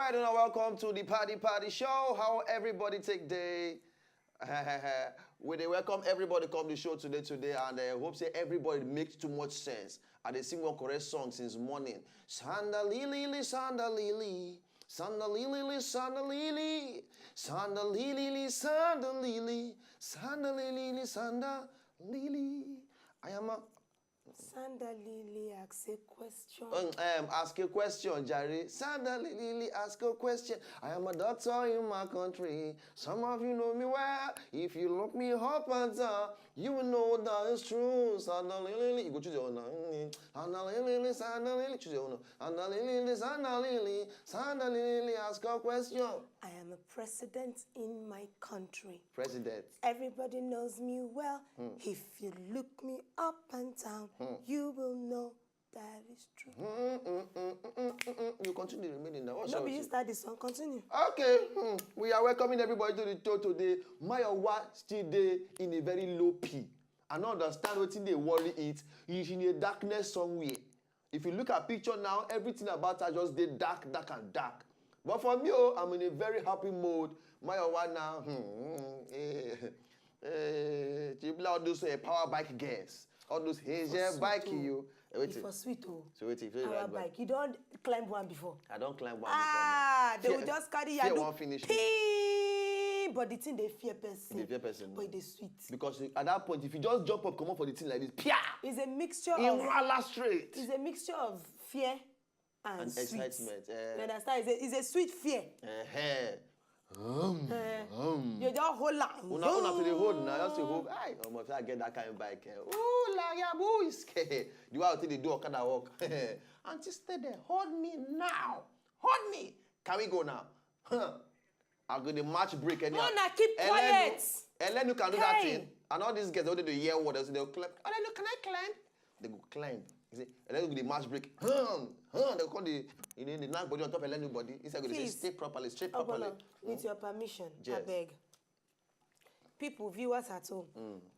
right, and welcome to the Party Show. How everybody take day. We dey welcome everybody come the show today, and I hope say everybody makes too much sense. And they sing one correct song since morning. Sanda lily, sanda lily, sanda lily, sanda lily, sanda lily, sanda lily, sanda lily, sanda lily. I am a Sanda Lily, ask a question. Ask a question, Jerry. Sanda Lily, ask a question. I am a doctor in my country. Some of you know me well. If you look me up and down, you will know that it's true. Sanda Lily, you go choose your own. Sanda Lily, Sanda Lily, choose your own. Sanda Lily, Sanda Lily, Sanda Lily, ask a question. I am a president in my country. President. Everybody knows me well. If you look me up and down, you will know that is true. You continue remaining now. No, you start this one. Continue. Okay. We are welcoming everybody to the show today. Mayowa still there in a very low P. I don't understand what they worry it. He's in a darkness somewhere. If you look at picture now, everything about her just did dark, dark, and dark. But for me, I'm in a very happy mode. Mayowa now, all those power bike girls, all those Asian bike you. It's for sweet oh. So wait, power bike. You don't climb one before. I don't climb one before. They will just carry you. Won't finish. But the thing they fear person. They fear person. But they sweet. Because at that point, if you just jump up, come up for the thing like this, pia! It's a mixture of straight. It's a mixture of fear and sweet. Excitement. You understand? It's a sweet fear. You just hold on. Una to the hold now, just to hold. If I get that kind of bike, oh, la ya boys. The way I think they do kind of walk. Auntie, stay there. Hold me now. Hold me. Can we go now? I'm going to match break anyhow. No, keep quiet. And then you can do that thing. And all these guys, they hear what they'll clap. Oh, then can I climb? They go climb. You see? And then you go the match break. They'll call the knock body on top and anybody. Instead, they say stay properly, straight properly. With your permission, yes. I beg. People, viewers at home,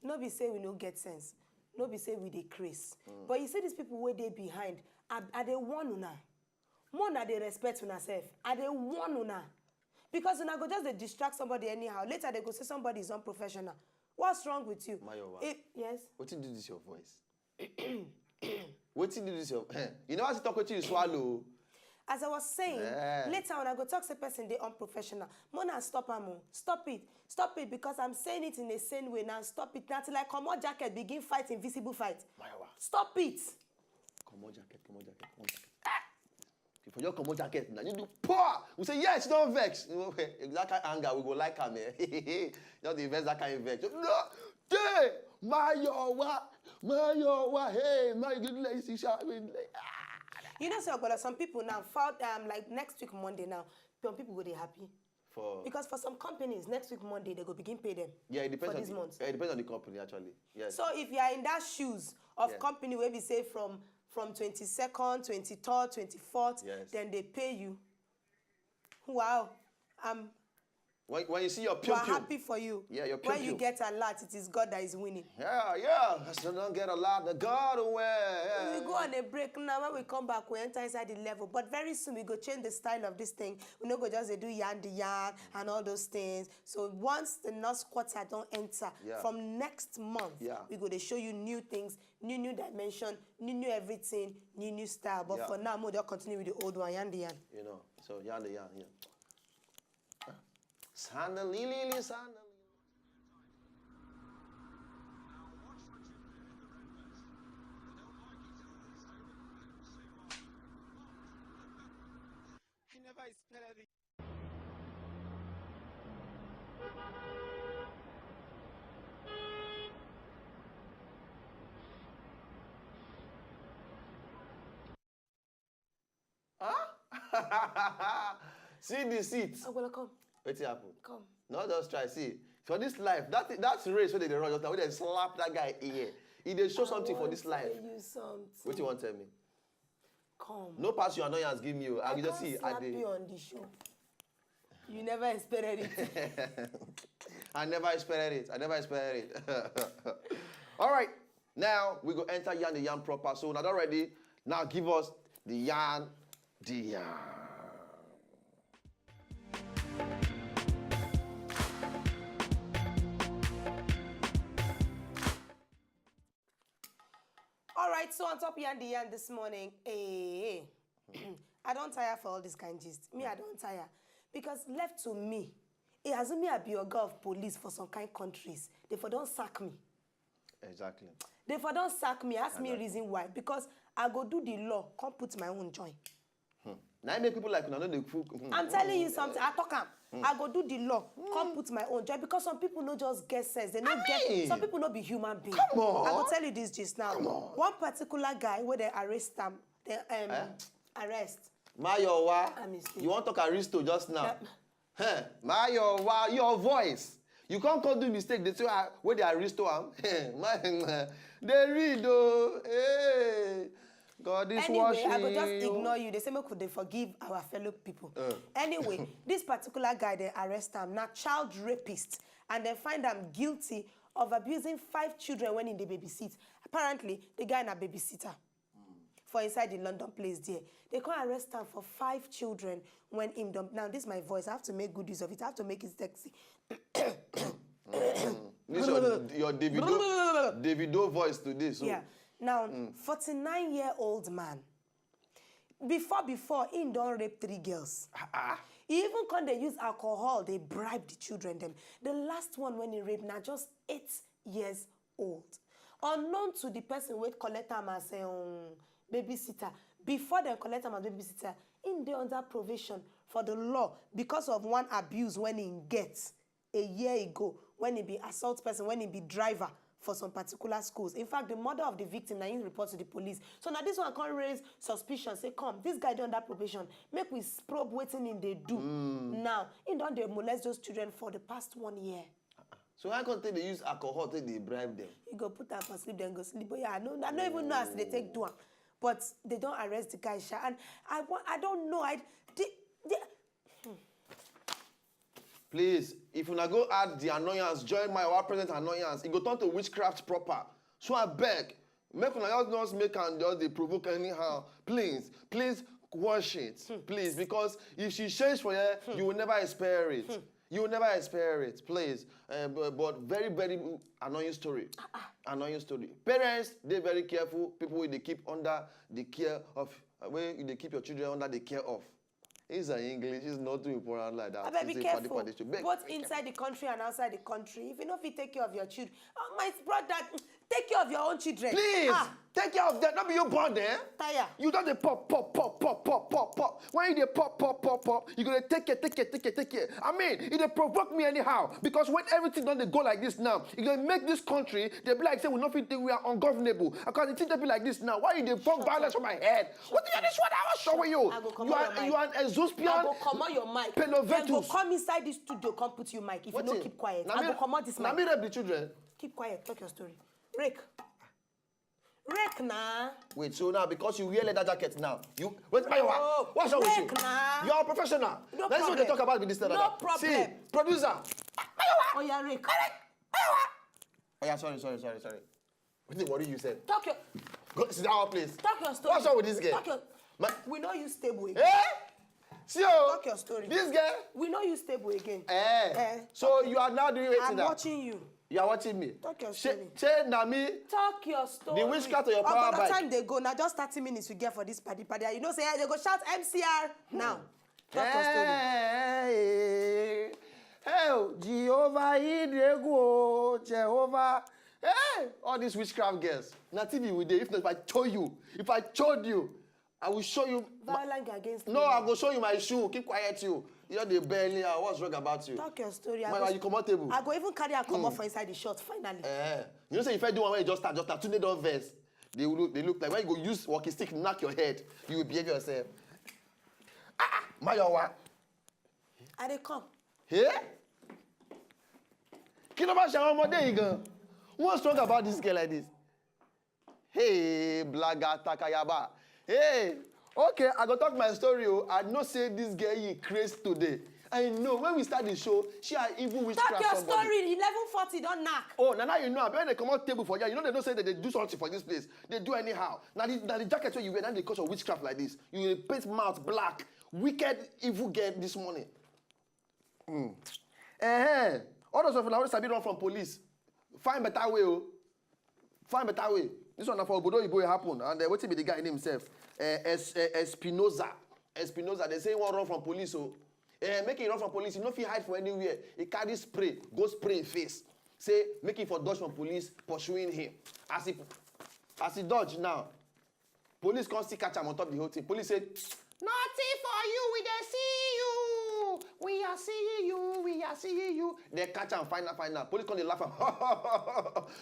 no be say we no get sense. No be say we decrease. But you see these people where they behind, are they one una? More na they respect una self. Are they one una? Because una go just they distract somebody anyhow. Later they go say somebody is unprofessional. What's wrong with you? Mayowa. Yes? What do you do this your voice? What do you do this your... You know how to talk with you swallow? As I was saying, later when I go talk to a person, they unprofessional. Mona, stop amo. Stop it. Stop it because I'm saying it in the same way now. Stop it. Now till I come out jacket, begin fight, invisible fight. Mayowa. Stop it. Come on jacket, come on jacket, come on jacket. If you come on jacket, now you do poor. We say, yes, don't vex. You know, that kind of anger, we go like her, man. Not invest that kind of vex. No, hey, Mayowa, hey, my good lady, You know, so but some people now, like next week Monday now, some people will be happy. Because for some companies, next week Monday, they go begin pay them. Yeah, it depends for this month. It depends on the company, actually. Yes. So if you are in that shoes of company where we say from 22nd, 23rd, 24th, then they pay you. Wow. When you see your we are happy for you. Yeah, your when you get a lot, it is God that is winning. Yeah. So don't get a lot, the God will win. We go on a break now. When we come back, we enter inside the level. But very soon, we go change the style of this thing. We not go just do yarn and all those things. So once the nurse quarter don't enter, from next month, we go to show you new things, new dimension, new everything, new style. But for now, we'll just continue with the old one, yarn. You know, so yarn. Sanda lily, sanda. I never expected it. See the seat. I'm gonna come. What's happened? Come. No, just try. See, for this life, that's race where they run just now. Where they slap that guy here. If they show something for this life. You something. What you want to tell me? Come. No pass your annoyance, give me. I just see. I can't you on the show. You never expected it. I never expected it. All right. Now we go enter yarn the yarn proper. So not already. Now give us the yarn. All right, so on top Yan the Yan this morning, I don't tire for all this kind of gist. Me, I don't tire. Because left to me, it has me a be a girl of police for some kind countries. Therefore, don't sack me. Exactly. Therefore, don't sack me. Ask me a reason why. Because I go do the law, can't put my own join. Now I make people like know the food. I'm telling you something. I talk I go do the law, can't put my own joy. Because some people not just get sense. They don't get. Some people not be human beings. Come on. I will tell you this just now. One particular guy where they arrest him, they arrest. Mayowa, you want to talk Aristo just now? Huh? Mayowa, your voice. You can't do mistake. They say where they Aristo am. They read though. Hey. God is watching. I will just ignore you. They say, could they forgive our fellow people? Anyway, this particular guy, they arrest him, now child rapist, and they find him guilty of abusing 5 children when in the babysit. Apparently, the guy in a babysitter for inside the London place there. They can't arrest him for 5 children when him done. Now, this is my voice. I have to make good use of it. I have to make it sexy. This is your Davido voice today. So. Yeah. Now, 49-year-old man, before, he don't rape 3 girls. He even when they use alcohol, they bribe the children them. The last one when he raped, now just 8 years old. Unknown to the person who collect him as a babysitter. Before they collect him as babysitter, in they under probation for the law because of one abuse when he gets a year ago, when he be assault person, when he be driver for some particular schools. In fact, the mother of the victim now he reports to the police. So now this one can't raise suspicion. Say, come, this guy done that probation. Make we probe waiting in they do. Now, in don't they molest those children for the past 1 year. So why can't they use alcohol till they bribe them? You go put them for sleep, then go sleep. But yeah, I don't even know as they take do. But they don't arrest the guy. And I don't know. Please, if you not go add the annoyance, join my our present annoyance, it go turn to witchcraft proper. So I beg, make una just make and just they provoke anyhow. Please, wash it, please, because if she change for you, you will never experience it. You will never experience it, please. But very, very annoying story. Annoying story. Parents, they're very careful. People they keep under the care of, where they keep your children under the care of. It's an English, it's not too important like that. I better be careful, both inside the country and outside the country. If you know if you take care of your children, my brother, take care of your own children. Please, take care of them. Not be your born there. Tire. You don't they pop. When you they pop, you gonna take care. I mean, it they provoke me anyhow. Because when everything don't they go like this now, it gonna make this country, they be like say we not think we are ungovernable. Because the thing they be like this now. Why you they fuck violence on my head? What is this one I was showing you? You are an exospian. I go come on your mic. Penovetus. Go come inside this studio, come put your mic. If you don't keep quiet, I go come on this mic. Now me rape the children. Keep quiet, talk your story. Rake now. Wait, so now because you wear leather jacket now, you wait, what's wrong with you? Nah. You are a professional. No That's what they talk about with this leather. No problem. See, producer. Oh yeah, Rake. Oh yeah, sorry. What the worry you said? Talk your. Go sit down, please. Talk your story. What's wrong with this girl? Talk your. We know you stable again. See you. Talk your story. This girl. We know you stable again. So you are now doing it now. I'm watching you. You are watching me. Talk your story. Nami. Talk your story. The witchcraft of your power bike. Time they go now, just 30 minutes we get for this party. You know, say they go shout MCR now. Talk your story. Hey, Jehovah, Jehovah. Hey, all these witchcraft girls. Nothing you with if not, if I told you, I will show you. Violence against No, I will show you my shoe. Keep quiet, you. You're the belly. What's wrong about you? Talk your story. Are you comfortable? I go even carry a come off for inside the shot finally. You know, say if I do one way, just start today don't verse. They look like when you go use walking stick, knock your head, you will behave yourself. Mayowa. And they come. Hey? What's wrong about this girl like this? Hey, Blaga Takayaba. Hey, okay, I go talk my story. I know say this girl is crazy today. I know when we start the show, she are even witchcraft. Talk your story. 11:40 don't knock. Oh, now you know. When they come out table for you, you know they don't say that they do something for this place. They do anyhow. Now the jacket you wear, now they cause of witchcraft like this. You will paint mouth black, wicked, evil girl this morning. All those of you now sabi run from police. Find better way, oh. Find better way. This one for Obodo Ibo happen, and what be the guy name himself? Espinoza. Espinoza. They say he want run from police, so make him run from police. He no fit hide for anywhere. He carry spray, go spray him face. Say make him for dodge from police pursuing him. As he dodge now, police come still catch him on top of the whole thing. Police say, nothing for you, we dey see you. We are seeing you, we are seeing you. They catch him, final. Police come, they laugh at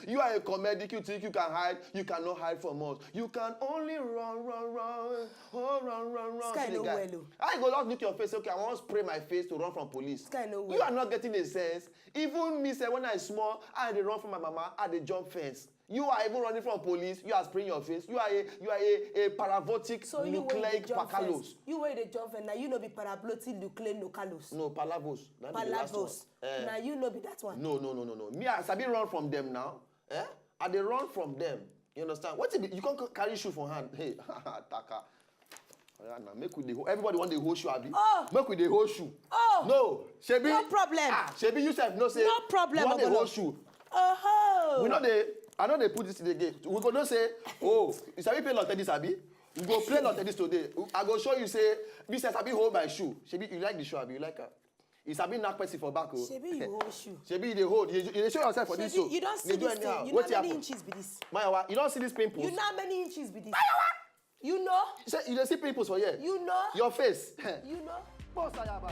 you are a comedic, you think you can hide, you cannot hide from us. You can only run. Oh, run. This guy no well. I go just look your face, okay, I want to spray my face to run from police. This guy no well. You are not getting a sense. Even me, say, when I small, I dey run from my mama, I dey jump fence. You are even running from police. You are spraying your face. You are a paravotic nucleic pacalos. You were the jump fence. Now you know be parabolic nucleic nucalos. No, palavos. Palavos. Now you know be that one. No. Me, I sabi run from them now. I dey run from them. You understand? What if you can't carry shoe for hand? Hey, taka. Make with the everybody want the whole shoe, abi? Oh. Make with the whole shoe. Oh. No, Shebi. No problem. Shebi, you said no say. No problem. You want the whole shoe. Oh. We know I know they put this in the game. We go not say, oh, you sabi play lot this, abi? We go play lot this today. I go show you say, me say sabi hold my shoe. Shebi, you like the shoe, abi? You like her? You sabi knock person for back, oh. Shebi, you hold shoe. Shebi, you hold. You show yourself for Shebi, this shoe. You don't see this thing. You know how many inches be this? Mayawa, you don't see these pimples. You know how many inches be this? Mayawa! You know? You don't see pimples for here. You know? Your face. You know? Boss, Ayaba.